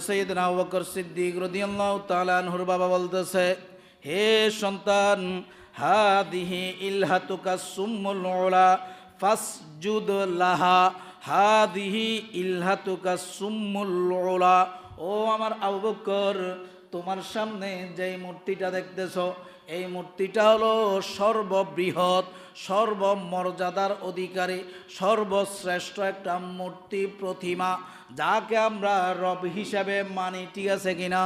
সাইয়েদনা আবু বকর সিদ্দিক রাদিয়াল্লাহু তাআলা আনহুর বাবা বলতেছে, হে সন্তান, হাদিহি ইলহাতুকা সুম্মুল উলা ফাসজুদ লাহা, হাদিহি ইলহাতুকা সুম্মুল উলা। ও আমার আবু বকর, তোমার সামনে যেই মূর্তিটা দেখতেছো, এই মূর্তিটা হলো সর্ববৃহৎ, সর্বমর্যাদার অধিকারী, সর্বশ্রেষ্ঠ একটা মূর্তি, প্রতিমা, যাকে আমরা রব হিসাবে মানি। ঠিক আছে কিনা?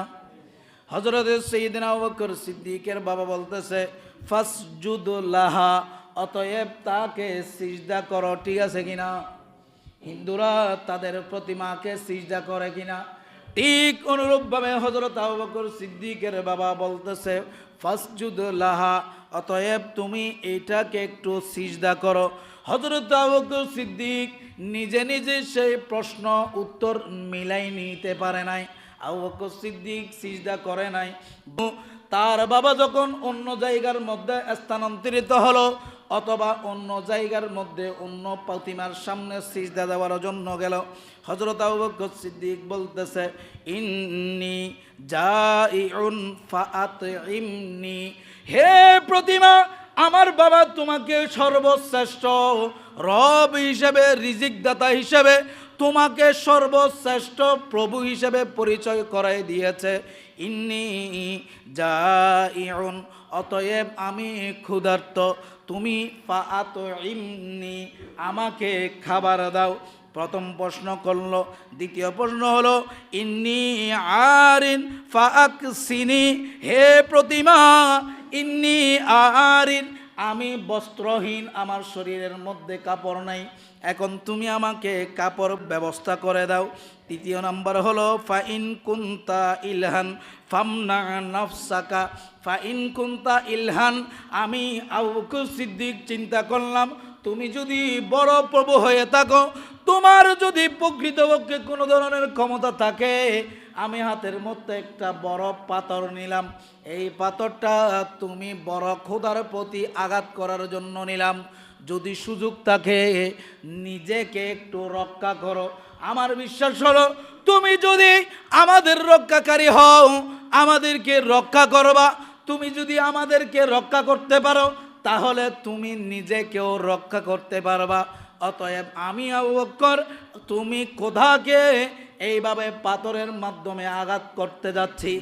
হযরত সাইয়েদনা আবু বকর সিদ্দিকের বাবা বলতেছে, ফাসজুদ লাহা, অতএব তাকে সিজদা করো। ঠিক আছে কিনা? হিন্দুরা তাদের প্রতিমাকে সিজদা করে কিনা? ঠিক অনুরূপভাবে হযরত আবু বকর সিদ্দিকের বাবা বলতেছে, ফাসজুদ লাহা, অতএব তুমি এইটাকে একটু সিজদা করো। হযরত আবু বকর সিদ্দিক নিজে নিজে সেই প্রশ্ন উত্তর মিলাই নিতে পারে নাই। আবু বকর সিদ্দিক সিজদা করে নাই। তার বাবা যখন অন্য জায়গার মধ্যে স্থানান্তরিত হলো, অথবা অন্য জায়গার মধ্যে অন্য প্রতিমার সামনে সিজদা দেওয়ার জন্য গেল, হযরত আবু বকর সিদ্দিক বলতেছে, ইন্নী জাইউন ফাআতইমনি, হে প্রতিমা, আমার বাবা তোমাকে সর্বশ্রেষ্ঠ রব হিসেবে, রিজিক দাতা হিসেবে, তোমাকে সর্বশ্রেষ্ঠ প্রভু হিসেবে পরিচয় করাই দিয়েছে। ইন্নী জাইউন, অতএব আমি ক্ষুধার্ত, তুমি ফাআতইমনি, আমাকে খাবার দাও। প্রথম প্রশ্ন করলো। দ্বিতীয় প্রশ্ন হলো, ইন্নী আরিন ফাআকসিনি, হে প্রতিমা, ইন্নী আরিন, আমি বস্ত্রহীন, আমার শরীরের মধ্যে কাপড় নাই, এখন তুমি আমাকে কাপড় ব্যবস্থা করে দাও। তৃতীয় নাম্বার হলো, ফাইন কুনতা ইলহান ফামনা নাফসাকা, ফাইন কুনতা ইলহান, আমি আবু বকর সিদ্দিক চিন্তা করলাম, তুমি যদি বড় প্রভু হয়ে থাকো, তোমার যদি প্রকৃতপক্ষে কোনো ধরনের ক্ষমতা থাকে, আমি হাতের মধ্যে একটা বড় পাথর নিলাম, এই পাথরটা তুমি বড় খোদার প্রতি আঘাত করার জন্য নিলাম। যদি সুযোগ থাকে নিজেকে একটু রক্ষা করো। আমার বিশ্বাস হলো তুমি যদি আমাদের রক্ষাকারী হও, আমাদেরকে রক্ষা করবা। তুমি যদি আমাদেরকে রক্ষা করতে পারো, তাহলে তুমি নিজেকেও রক্ষা করতে পারবা। অতএব আমি আবু বকর, তুমি কোথাকে এইভাবে পাথরের মাধ্যমে আঘাত করতে যাচ্ছি,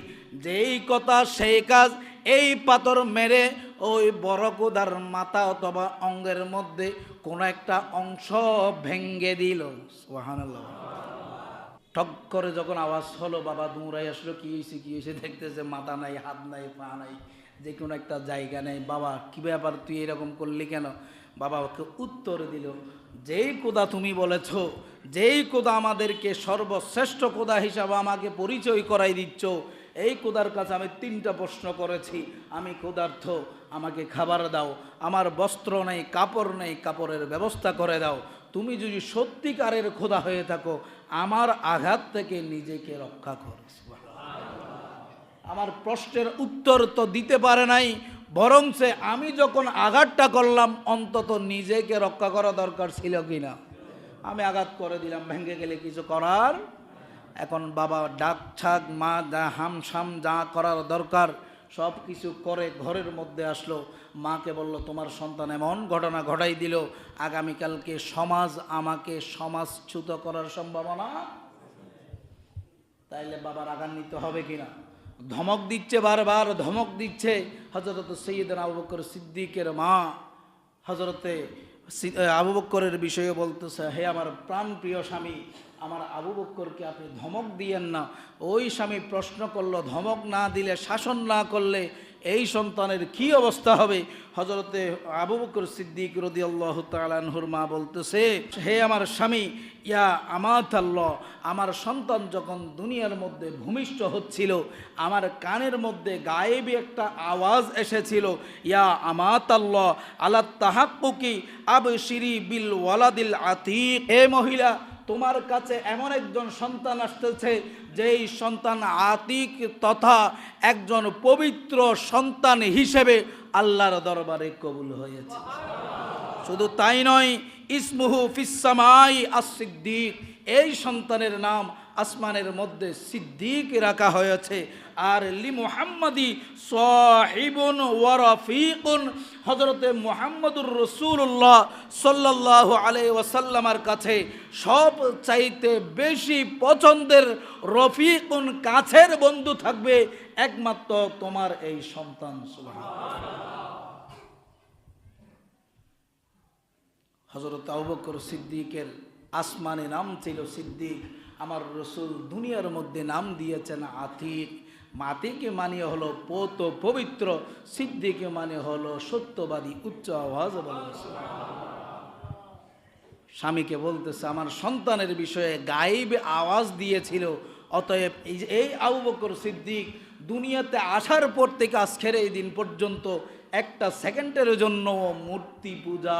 যেই কথা সেই কাজ, এই পাথর মেরে ওই বড় কোদার মাথা অথবা অঙ্গের মধ্যে কোনো একটা অংশ ভেঙ্গে দিল। সুবহানাল্লাহ। ঠক করে যখন আওয়াজ হলো, বাবা দৌড়াই আসলো, কি হয়েছে দেখতেছে মাথা নাই, হাত নাই, পা নাই, যে কোনো একটা জায়গা নেই। বাবা কি ব্যাপার, তুই এরকম করলি কেন? বাবাকে উত্তর দিল, যেই কোদা তুমি বলেছ, যেই কোদা আমাদেরকে সর্বশ্রেষ্ঠ কোদা হিসাবে আমাকে পরিচয় করাই দিচ্ছ, এই কোদার কাছে আমি 3টা প্রশ্ন করেছি, আমি ক্ষুধার্ত, আমাকে খাবার দাও, আমার বস্ত্র নেই, কাপড় নেই, কাপড়ের ব্যবস্থা করে দাও। তুমি যদি সত্যিকারের খোদা হয়ে থাকো, আমার আঘাত থেকে নিজেকে রক্ষা করো। আমার প্রশ্নের উত্তর তো দিতে পারে নাই, বরং সে আমি যখন আঘাতটা করলাম, অন্তত নিজেকে রক্ষা করা দরকার ছিল কিনা। আমি আঘাত করে দিলাম, ভেঙে গেলে কিছু করার। এখন বাবা ডাক ছাক, মা যা হামসাম যা করার দরকার সব কিছু করে ঘরের মধ্যে আসলো। মাকে বলল, তোমার সন্তান এমন ঘটনা ঘটাই দিল, আগামীকালকে সমাজ আমাকে সমাজচ্যুত করার সম্ভাবনা। তাইলে বাবার আগান্বিত হবে কিনা? ধমক দিচ্ছে, বারবার ধমক দিচ্ছে। হযরত সাইয়েদনা আবু বকর সিদ্দিকের মা হযরতে আবু বকরের বিষয়ে বলতেছে, হে আমার প্রাণপ্রিয় স্বামী, আমার আবু বকরকে আপনি ধমক দিয়েন না। ওই স্বামী প্রশ্ন করলো, ধমক না দিলে, শাসন না করলে এই সন্তানের কি অবস্থা হবে? হযরতে আবু বকর সিদ্দিক রাদিয়াল্লাহু তাআলা আনহুর মা বলতেছে, হে আমার স্বামী, ইয়া আমাতাল্লাহ, আমার সন্তান যখন দুনিয়ার মধ্যে ভূমিষ্ঠ হচ্ছিল, আমার কানের মধ্যে গায়েবী একটা আওয়াজ এসেছিল, ইয়া আমাতাল্লাহ আলা তাহাক্কুকি আবশিরি বিল ওয়ালাদিল আতীক, হে মহিলা, তোমার কাছে এমন একজন সন্তান আসতেছে, যেই সন্তান আতীক তথা একজন পবিত্র সন্তান হিসেবে আল্লাহর দরবারে কবুল হয়েছে। শুধু তাই নয়, ইসমুহু ফিস সামাই আস-সিদ্দিক, এই সন্তানের নাম আসমানের মধ্যে সিদ্দিক রাখা হয়েছে। আর লি মুহাম্মাদি সাহিবুন ওয়া রাফিকুন, হযরতে মুহাম্মদুর রাসূলুল্লাহ সাল্লাল্লাহু আলাইহি ওয়াসাল্লামের কাছে সব চাইতে বেশি পছন্দের রফিকুন, কাছের বন্ধু থাকবে একমাত্র তোমার এই সন্তান। সুবহানাল্লাহ। হযরত আবু বকর সিদ্দিকের আসমানে নাম ছিল সিদ্দিক। আমার রসুল দুনিয়ার মধ্যে নাম দিয়েছেন আতিক। আতিকে মানে হলো পবিত্র, সিদ্দিকে মানে হলো সত্যবাদী। উচ্চ আওয়াজ বলেন। স্বামীকে বলতেছে আমার সন্তানের বিষয়ে গায়েব আওয়াজ দিয়েছিল, অতএব এই আবু বকর সিদ্দিক দুনিয়াতে আসার পর থেকে আজকের এই দিন পর্যন্ত একটা সেকেন্ডের জন্য মূর্তি পূজা